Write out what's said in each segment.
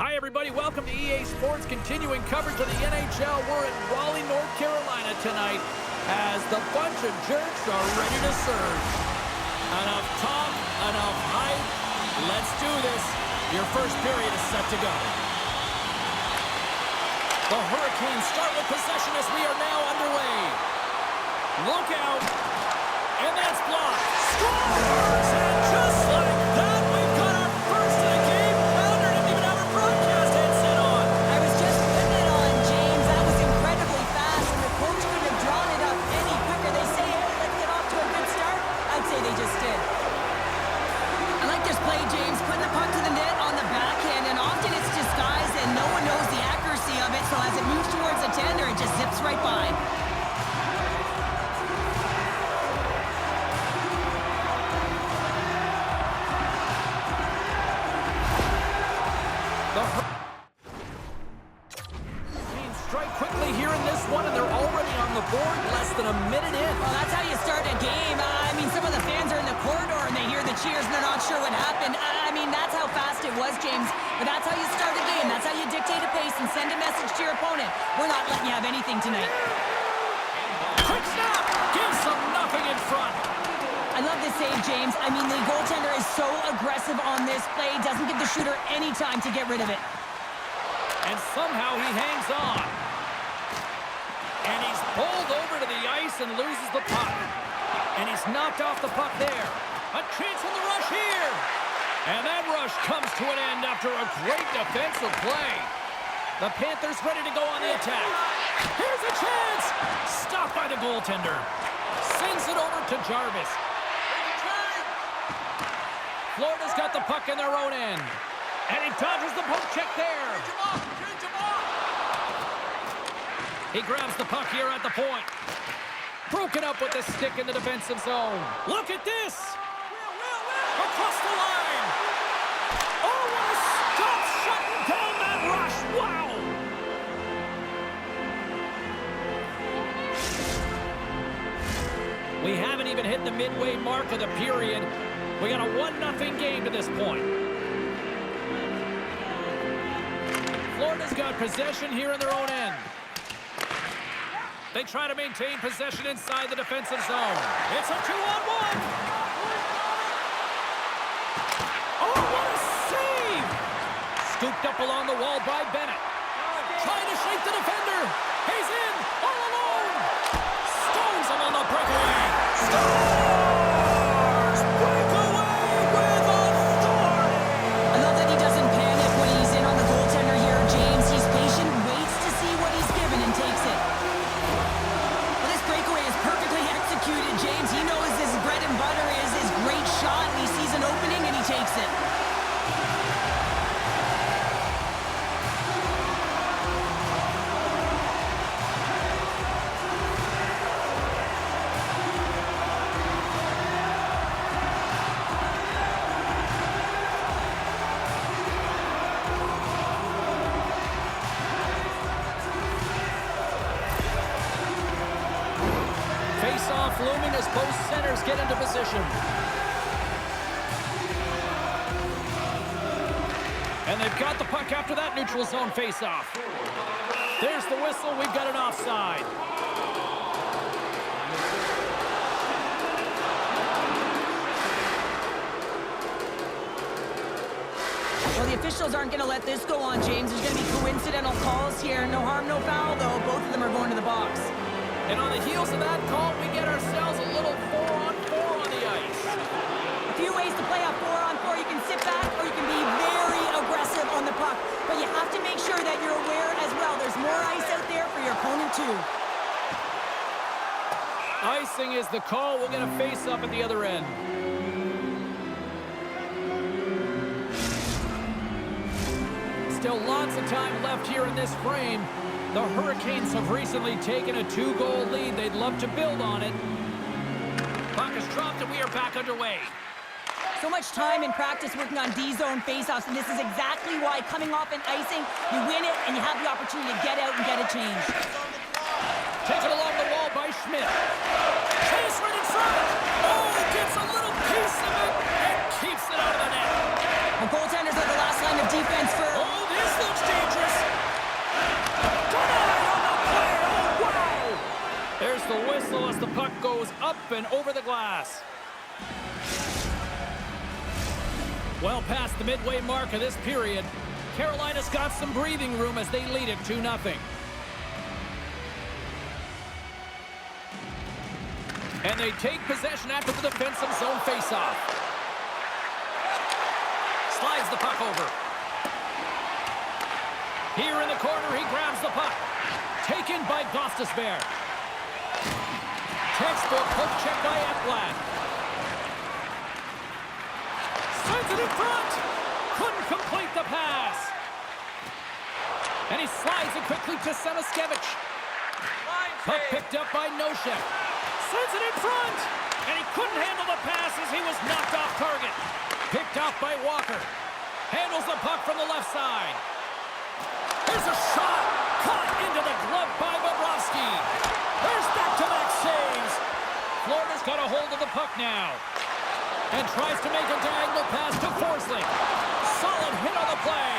Hi, everybody. Welcome to EA Sports, continuing coverage of the NHL. We're in Raleigh, North Carolina tonight as the bunch of jerks are ready to surge. Enough talk, enough hype. Let's do this. Your first period is set to go. The Hurricanes start with possession as we are now underway. Look out. And that's blocked. Scores! And just like that, we've got our first of the game. Pounder didn't even have a broadcast headset on. I was just putting it on, James. That was incredibly fast, and the coach couldn't have drawn it up any quicker. They say, hey, let's get off to a good start. I'd say they just did. I like this play, James. Putting the puck to the net on the backhand, and often it's disguised, and no one knows the accuracy of it, so as it moves towards the tender, it just zips right by. Strike quickly here in this one, and they're already on the board less than a minute in. Well, that's how you start a game. I mean, some of the fans are in the corridor, and they hear the cheers, and they're not sure what happened. I mean, that's how fast it was, James. But that's how you start a game. That's how you dictate a pace and send a message to your opponent. We're not letting you have anything tonight. Quick snap! Gives them nothing in front. I love this save, James. I mean, the goaltender is so aggressive on this play. Doesn't give the shooter any time to get rid of it. And somehow he hangs on. And he's pulled over to the ice and loses the puck. And he's knocked off the puck there. A chance on the rush here. And that rush comes to an end after a great defensive play. The Panthers ready to go on the attack. Here's a chance. Stopped by the goaltender. Sends it over to Jarvis. Florida's got the puck in their own end. And he dodges the poke check there. He grabs the puck here at the point. Broken up with the stick in the defensive zone. Look at this. Across the line. Oh, what a stop shutting down that rush. Wow. We haven't even hit the midway mark of the period. We got a 1-0 game to this point. Florida's got possession here in their own end. They try to maintain possession inside the defensive zone. It's a 2-on-1. Oh, what a save! Scooped up along the wall by Bennett. Trying to shake the defender. He's in, all alone. Stones him on the breakaway. Scores! Breakaway with authority. I love that he doesn't panic when he's in on the goaltender here, James. He's patient, waits to see what he's given, and takes it. Well, this breakaway is perfectly executed, James. He knows his bread and butter is his great shot, and he sees an opening, and he takes it. Face-off looming as both centers get into position. And they've got the puck after that neutral zone face-off. There's the whistle. We've got an offside. Well, the officials aren't going to let this go on, James. There's going to be coincidental calls here. No harm, no foul, though. Both of them are going to the box. And on the heels of that call, we get ourselves a little 4-on-4 on the ice. A few ways to play a 4-on-4. You can sit back or you can be very aggressive on the puck. But you have to make sure that you're aware as well. There's more ice out there for your opponent, too. Icing is the call. We'll get a face-up at the other end. Still lots of time left here in this frame. The Hurricanes have recently taken a 2-goal lead. They'd love to build on it. Puck is dropped and we are back underway. So much time in practice working on D-zone faceoffs, and this is exactly why coming off an icing, you win it and you have the opportunity to get out and get it changed. Taken along the wall by Schmidt. Chase right in front. Oh, gets a little piece of it and keeps it out of the net. The goaltenders are the last line of defense for... Oh, this the glass. Well past the midway mark of this period, Carolina's got some breathing room as they lead it 2-0. And they take possession after the defensive zone faceoff. Slides the puck over. Here in the corner, he grabs the puck. Taken by Gostisbehere. Textbook hook check by Ekblad. Sends it in front. Couldn't complete the pass. And he slides it quickly to Samaskevich. Puck picked up by Nosek. Sends it in front. And he couldn't handle the pass as he was knocked off target. Picked off by Walker. Handles the puck from the left side. Here's a shot. Caught into the glove by Bobrovsky. There's back-to-back saves. Florida's got a hold of the puck now. And tries to make a diagonal pass to Forsling. Solid hit on the play.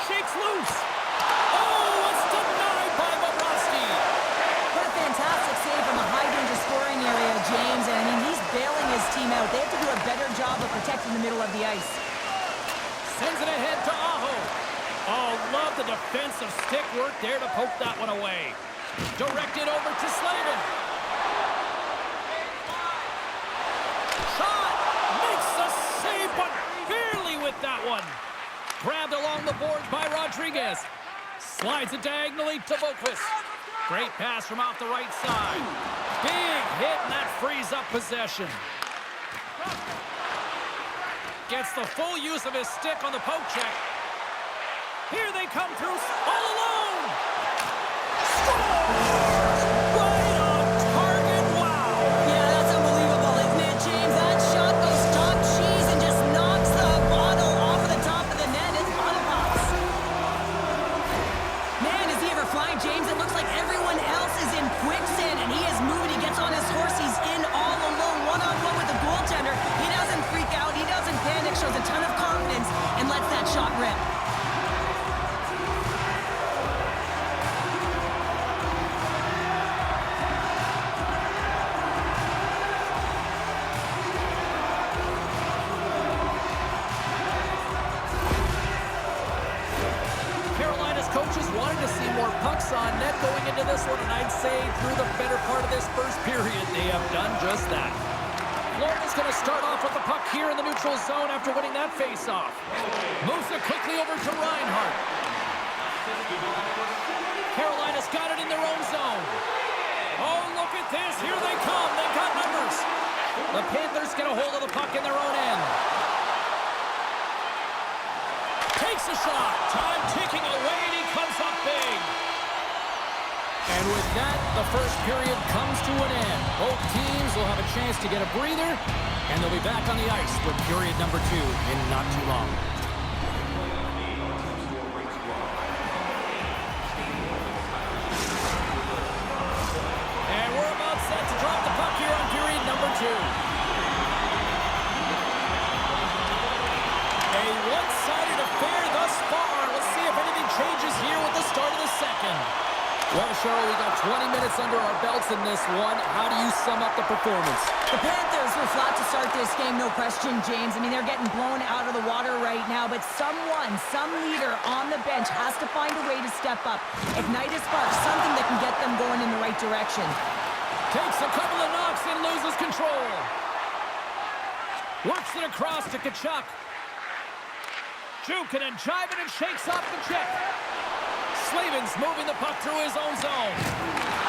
Shakes loose. Oh, it's denied by Bobrovsky. What a fantastic save from a high-danger scoring area, James. And I mean, he's bailing his team out. They have to do a better job of protecting the middle of the ice. Sends it ahead to Aho. Oh, love the defensive stick work there to poke that one away. Directed over to Slavin. Shot! Makes the save, but barely with that one. Grabbed along the boards by Rodriguez. Slides it diagonally to Boqvist. Great pass from off the right side. Big hit, and that frees up possession. Gets the full use of his stick on the poke check. Here they come through all alone. Scores! Right on target. Wow. Yeah, that's unbelievable, isn't it, James? That shot goes top cheese and just knocks the bottle off of the top of the net. It's bottle pops. Man, is he ever flying, James? It looks like everyone else is in quicksand, and he is moving. He gets on his horse. He's in all alone, one-on-one with the goaltender. He doesn't freak out. He doesn't panic. Shows a ton of confidence and lets that shot rip. Carolina's coaches wanted to see more pucks on net going into this one, and I'd say through the better part of this first period, they have done just that. Florida's going to start off with the puck here in the neutral zone after winning that face-off. Moves it quickly over to Reinhart. Carolina's got it in their own zone. Oh, look at this. Here they come. They've got numbers. The Panthers get a hold of the puck in their own end. Takes a shot. Time ticking away, and he comes up big. And with that, the first period comes to an end. Both teams will have a chance to get a breather, and they'll be back on the ice for period number 2 in not too long. And we're about set to drop the puck here on period number 2. A one-sided affair thus far. Let's see if anything changes here with the start of the second. Well, Cheryl, we got 20 minutes under our belts in this one. How do you sum up the performance? The Panthers were flat to start this game, no question, James. I mean, they're getting blown out of the water right now, but some leader on the bench has to find a way to step up, ignite a spark, something that can get them going in the right direction. Takes a couple of knocks and loses control. Works it across to Tkachuk. Jukin and jiving and shakes off the check. Slavin's moving the puck through his own zone.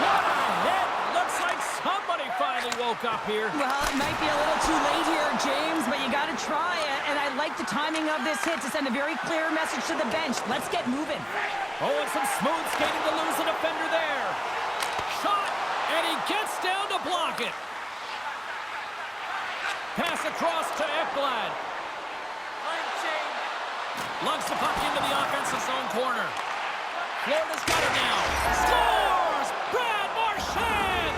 What a hit! Looks like somebody finally woke up here. Well, it might be a little too late here, James, but you got to try it. And I like the timing of this hit to send a very clear message to the bench. Let's get moving. Oh, and some smooth skating to lose a defender there. Shot, and he gets down to block it. Pass across to Ekblad. Lugs the puck into the offensive zone corner. Florida's got it now. Scores! Brad Marchand!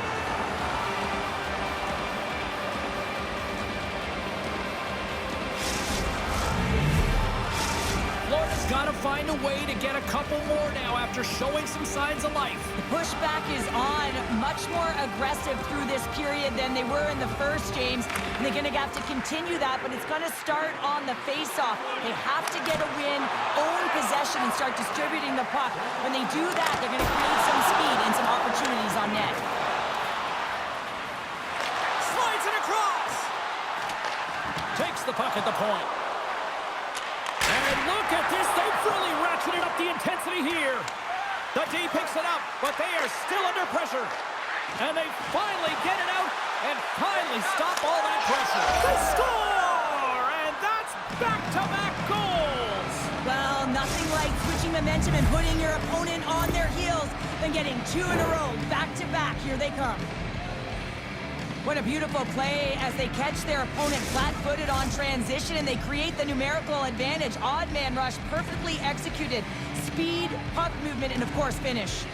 Florida's got a find a way to get a couple more now after showing some signs of life. The pushback is on, much more aggressive through this period than they were in the first, James. And they're going to have to continue that, but it's going to start on the face-off. They have to get a win, own possession, and start distributing the puck. When they do that, they're going to create some speed and some opportunities on net. Slides it across. Takes the puck at the point. And look at this. They've really ratcheted up the intensity here. The D picks it up, but they are still under pressure. And they finally get it out and finally stop all that pressure. They score! And that's back-to-back goals. Well, nothing like switching momentum and putting your opponent on their heels than getting two in a row, back-to-back. Here they come. What a beautiful play as they catch their opponent flat-footed on transition and they create the numerical advantage. Odd man rush, perfectly executed. Speed, puck movement, and of course, finish.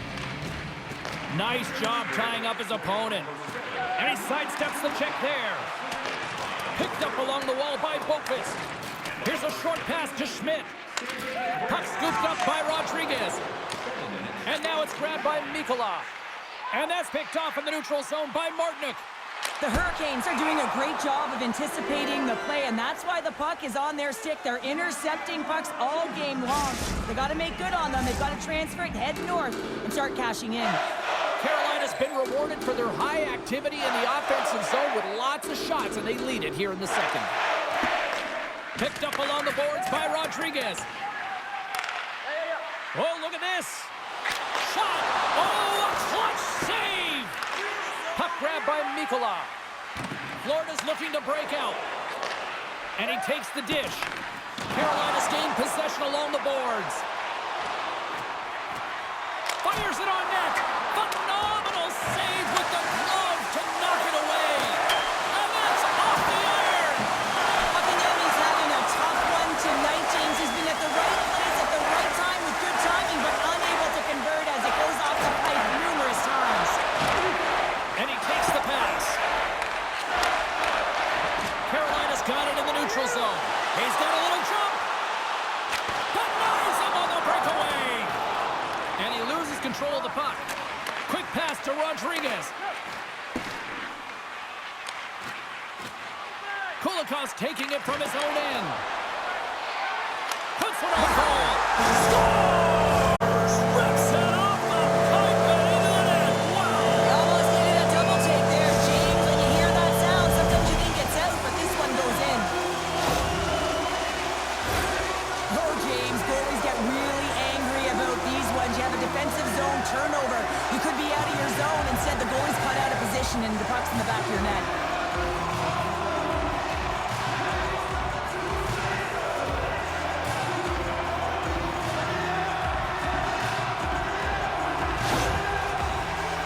Nice job tying up his opponent. And he sidesteps the check there. Picked up along the wall by Boqvist. Here's a short pass to Schmidt. Puck scooped up by Rodriguez. And now it's grabbed by Mikkola. And that's picked off in the neutral zone by Martinook. The Hurricanes are doing a great job of anticipating the play, and that's why the puck is on their stick. They're intercepting pucks all game long. They got to make good on them. They've got to transfer it, head north, and start cashing in. Carolina's been rewarded for their high activity in the offensive zone with lots of shots, and they lead it here in the second. Picked up along the boards by Rodriguez. Oh, look at this. Shot. Oh, a clutch save. Puck grab by Mikkola. Florida's looking to break out. And he takes the dish. Carolina's gained possession along the boards. Fires it on net. Phenomenal save with the glove to knock it away. And that's off the iron. Buckingham having a tough one tonight, James. He's been at the right place at the right time with good timing, but unable to convert as it goes off the pipe numerous times. And he takes the pass. Carolina's got it in the neutral zone. He's got a little jump. Denies him on the breakaway. And he loses control of the puck. Quick pass to Rodriguez. Kulikov's taking it from his own end. Puts it on goal. Scores! Rips it off the pipe and into the net. Wow! He almost needed a double take there, James. When you hear that sound, sometimes you think it's out, but this one goes in. Oh, James, goalies get really angry about these ones. You have a defensive zone turnover. You could be out of your zone. Instead, the goalie's cut out of position and the puck's in the back of your net.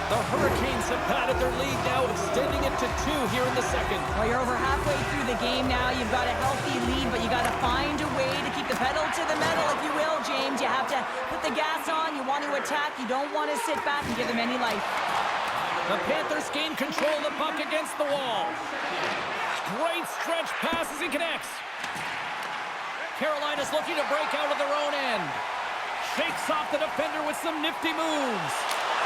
The Hurricanes have padded their lead now, extending it to 2 here in the second. Well, you're over halfway through the game now. You've got a healthy lead, but you got to find a way to keep the pedal to the metal, if you will, James. You have to put the gas on. You want to attack. You don't want to sit back and give them any life. The Panthers gain control of the puck against the wall. Great stretch passes and connects. Carolina's looking to break out of their own end. Shakes off the defender with some nifty moves.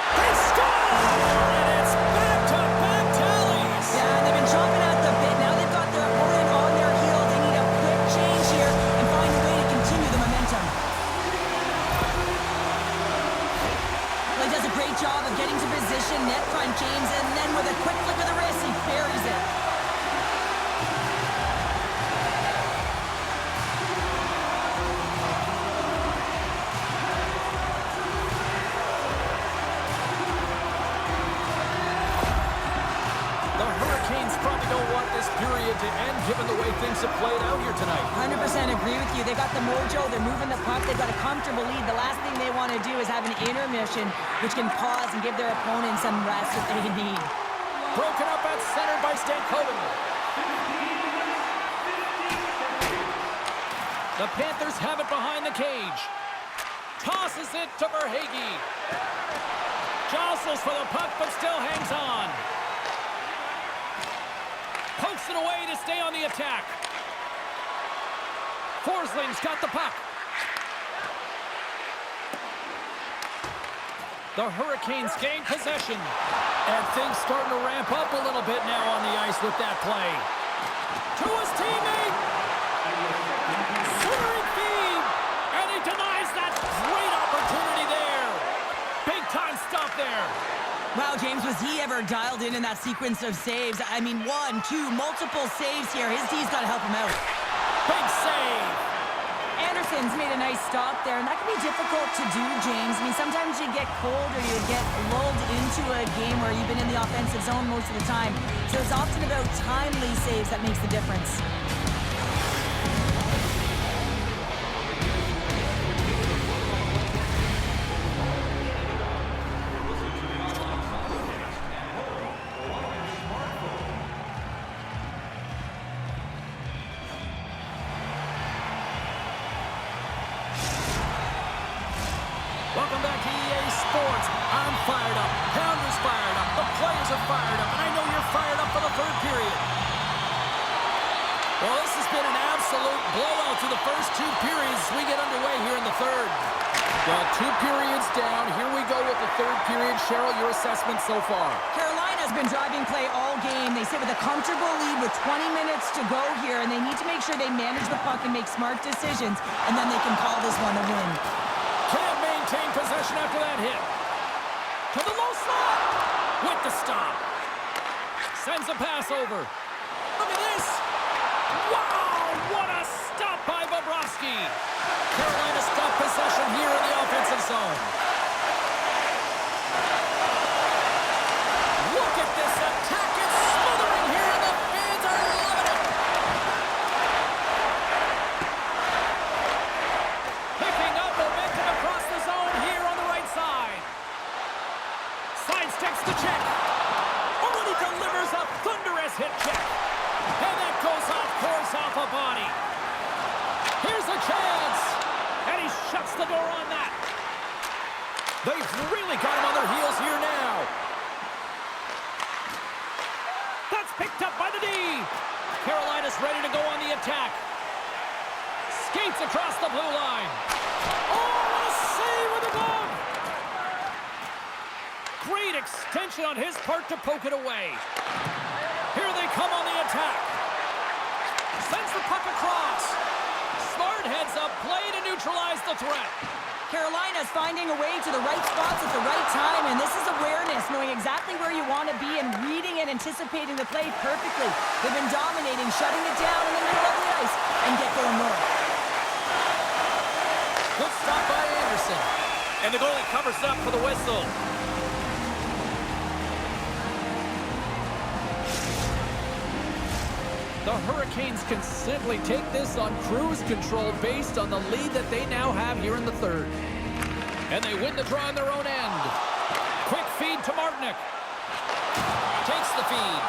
They score! And it's back-to-back tallies! Yeah, and they've been chomping at the bit. Now they've got their opponent on their heels. They need a quick change here and find a way to continue the momentum. Well, he does a great job of getting to position, net front, James, and then with a quick flick of the wrist, he buries it. To end, given the way things have played out here tonight. 100% agree with you. They got the mojo. They're moving the puck. They've got a comfortable lead. The last thing they want to do is have an intermission, which can pause and give their opponent some rest that they need. Broken up at center by Stankoven. The Panthers have it behind the cage. Tosses it to Verhaeghe. Jostles for the puck, but still hangs on. Pokes it away to stay on the attack. Forsling's got the puck. The Hurricanes gain possession. And things starting to ramp up a little bit now on the ice with that play. To his teammate. Centering feed. And he denies that great opportunity there. Big time stop there. Wow, James, was he ever dialed in that sequence of saves? I mean, 1, 2, multiple saves here. His D's got to help him out. Big save. Anderson's made a nice stop there, and that can be difficult to do, James. I mean, sometimes you get cold or you get lulled into a game where you've been in the offensive zone most of the time. So it's often about timely saves that makes the difference. Welcome back to EA Sports. I'm fired up. Pounder's fired up. The players are fired up. And I know you're fired up for the third period. Well, this has been an absolute blowout through the first 2 periods as we get underway here in the third. Well, 2 periods down. Here we go with the third period. Cheryl, your assessment so far? Carolina's been driving play all game. They sit with a comfortable lead with 20 minutes to go here, and they need to make sure they manage the puck and make smart decisions, and then they can call this one a win. Can't maintain possession after that hit. To the low slot. With the stop. Sends a pass over. Look at this. Wow, what a stop by Bobrovsky. Carolina stopped possession here in the offensive zone. Look at this attack. It's smothering here, and the fans are loving it. Picking up momentum across the zone here on the right side. Sidesteps the check. Oh, and he delivers a thunderous hit check. And that goes off course off a body. Here's a chance. And he shuts the door on that. They've really got him on their heels here now. That's picked up by the D. Carolina's ready to go on the attack. Skates across the blue line. Oh, what a save with the glove. Great extension on his part to poke it away. Here they come on the attack. Sends the puck across. Smart heads up play to neutralize the threat. Carolina's finding a way to the right spots at the right time, and this is awareness, knowing exactly where you want to be and reading and anticipating the play perfectly. They've been dominating, shutting it down in the middle of the ice, and get going north. Good stop by Anderson. And the goalie covers up for the whistle. The Hurricanes can simply take this on cruise control based on the lead that they now have here in the third. And they win the draw on their own end. Quick feed to Martinick. Takes the feed.